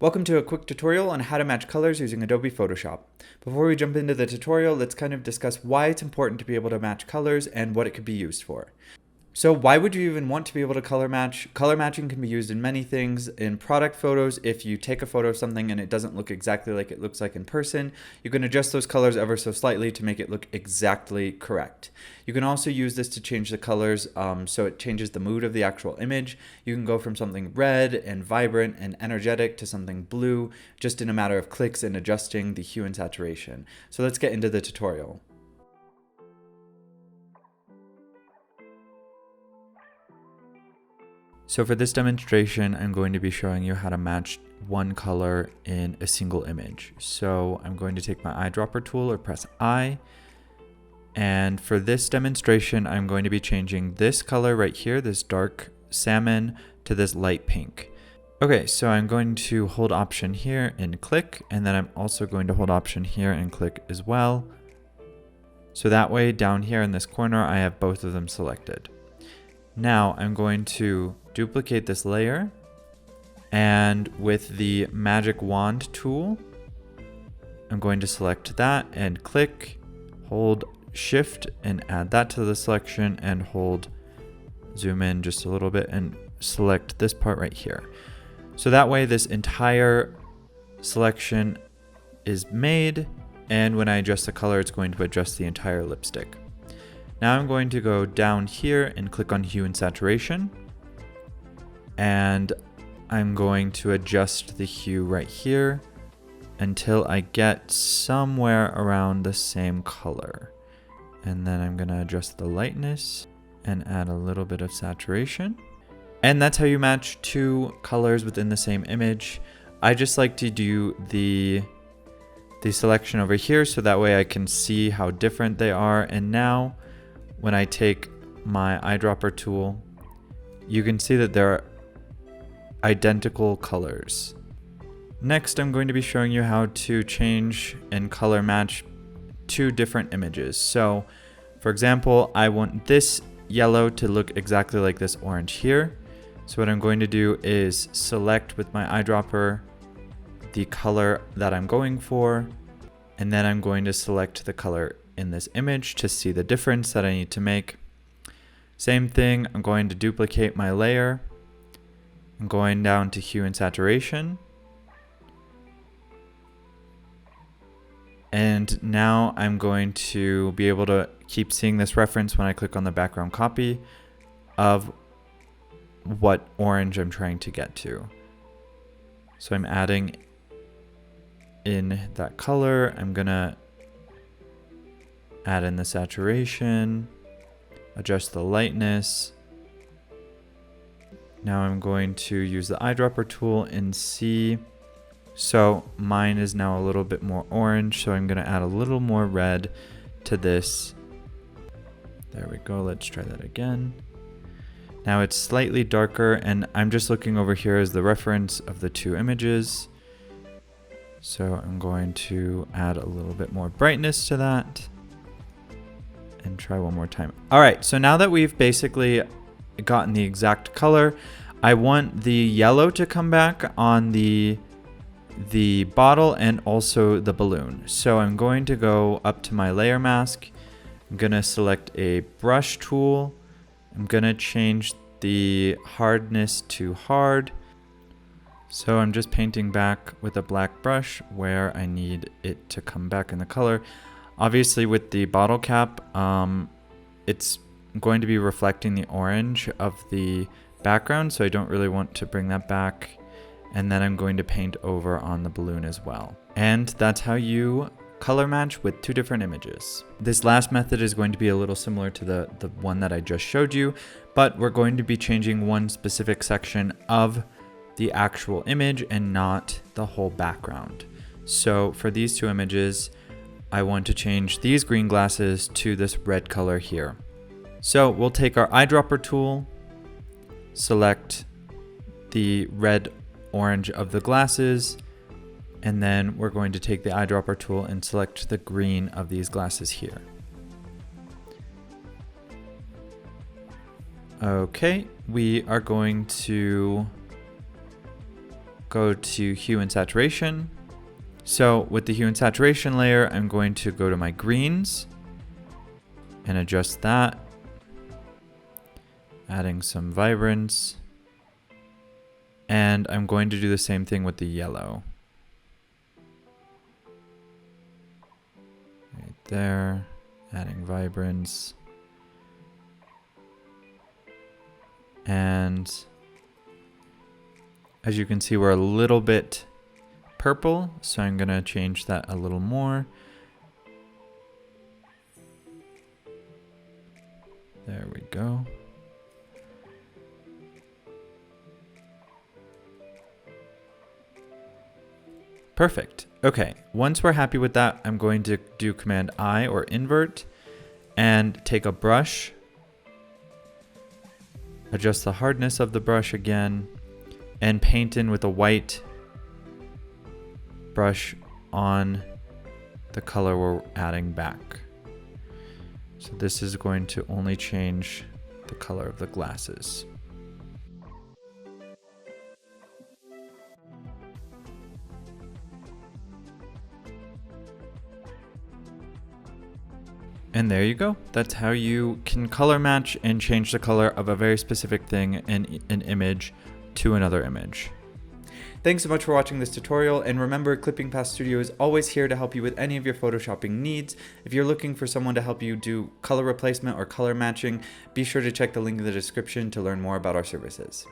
Welcome to a quick tutorial on how to match colors using Adobe Photoshop. Before we jump into the tutorial, let's kind of discuss why it's important to be able to match colors and what it could be used for. So why would you even want to be able to color match? Color matching can be used in many things. In product photos, if you take a photo of something and it doesn't look exactly like it looks like in person, you can adjust those colors ever so slightly to make it look exactly correct. You can also use this to change the colors so it changes the mood of the actual image. You can go from something red and vibrant and energetic to something blue just in a matter of clicks and adjusting the hue and saturation. So let's get into the tutorial. So for this demonstration, I'm going to be showing you how to match one color in a single image. So I'm going to take my eyedropper tool or press I. And for this demonstration, I'm going to be changing this color right here, this dark salmon, to this light pink. Okay, so I'm going to hold Option here and click, and then I'm also going to hold Option here and click as well. So that way down here in this corner, I have both of them selected. Now I'm going to duplicate this layer, and with the magic wand tool, I'm going to select that and click, hold Shift and add that to the selection, and hold, zoom in just a little bit and select this part right here. So that way this entire selection is made, and when I adjust the color, it's going to adjust the entire lipstick. Now I'm going to go down here and click on Hue and Saturation, and I'm going to adjust the hue right here until I get somewhere around the same color. And then I'm going to adjust the lightness and add a little bit of saturation. And that's how you match two colors within the same image. I just like to do the selection over here so that way I can see how different they are. And now when I take my eyedropper tool, you can see that they're identical colors. Next, I'm going to be showing you how to change and color match two different images. So for example, I want this yellow to look exactly like this orange here. So what I'm going to do is select with my eyedropper the color that I'm going for, and then I'm going to select the color in this image to see the difference that I need to make. Same thing, I'm going to duplicate my layer. I'm going down to Hue and Saturation. And now I'm going to be able to keep seeing this reference when I click on the background copy of what orange I'm trying to get to. So I'm adding in that color. I'm gonna add in the saturation, adjust the lightness. Now I'm going to use the eyedropper tool and see. So mine is now a little bit more orange, so I'm going to add a little more red to this. There we go. Let's try that again. Now it's slightly darker, and I'm just looking over here as the reference of the two images. So I'm going to add a little bit more brightness to that and try one more time. All right, so now that we've basically gotten the exact color, I want the yellow to come back on the bottle and also the balloon. So I'm going to go up to my layer mask. I'm going to select a brush tool. I'm going to change the hardness to hard. So I'm just painting back with a black brush where I need it to come back in the color. Obviously with the bottle cap, it's going to be reflecting the orange of the background, so I don't really want to bring that back. And then I'm going to paint over on the balloon as well. And that's how you color match with two different images. This last method is going to be a little similar to the one that I just showed you, but we're going to be changing one specific section of the actual image and not the whole background. So for these two images, I want to change these green glasses to this red color here. So we'll take our eyedropper tool, select the red orange of the glasses, and then we're going to take the eyedropper tool and select the green of these glasses here. Okay, we are going to go to hue and saturation. So with the hue and saturation layer, I'm going to go to my greens and adjust that, adding some vibrance. And I'm going to do the same thing with the yellow. Right there, adding vibrance. And as you can see, we're a little bit purple, so I'm gonna change that a little more. There we go. Perfect. Okay, once we're happy with that, I'm going to do Command I or invert and take a brush, adjust the hardness of the brush again, and paint in with a white brush on the color we're adding back. So this is going to only change the color of the glasses. And there you go. That's how you can color match and change the color of a very specific thing in an image to another image. Thanks so much for watching this tutorial, and remember, Clipping Path Studio is always here to help you with any of your photoshopping needs. If you're looking for someone to help you do color replacement or color matching, be sure to check the link in the description to learn more about our services.